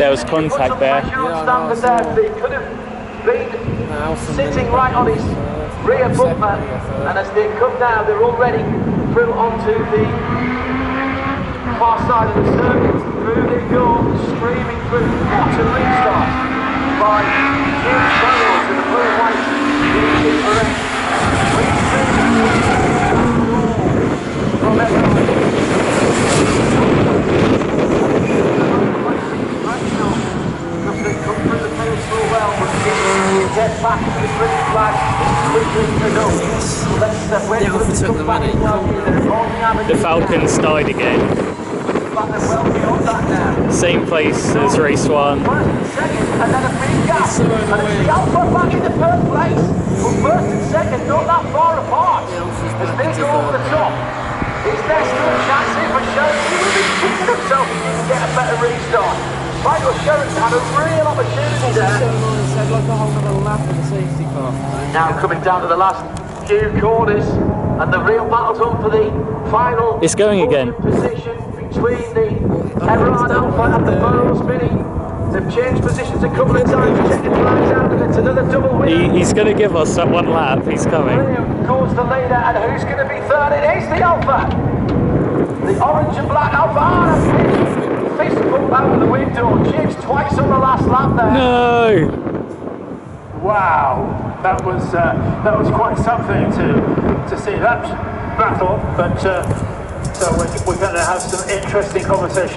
there was contact there. He could have been sitting right on his rear bumper, and as they come down, they're already through onto the far side of the circuit. Through they go, streaming through. What a restart by Jim Cadwell to the blue and white leadership parade. From everyone. They come through the field so well, but get back to the green flag quickly enough. Let's wait for them to come back as well. The Falcons died again. Same place as race 1. First and second, and then a big gap. And it's the Alpha back in the first place. But first and second, not that far apart. As they go over the top, is there still a chance here for Sheridan? He will be kicking himself if he can get a better restart. Michael Sheridan had a real opportunity there. Like a whole other lap of the safety car. Now coming down to the last few corners, and the real battle's on for the final. It's going again. Position between the Everard Alpha and the Burrows Mini. They've changed positions a couple of times, checking flags out, and it's another double win. He's going to give us that one lap. He's coming. Goes the leader, and who's going to be third? It is the Alpha. The orange and black Alpha. Fist bump out the window. James twice on the last lap there. No. Wow, that was quite something to see that battle. But so we're going to have some interesting conversation.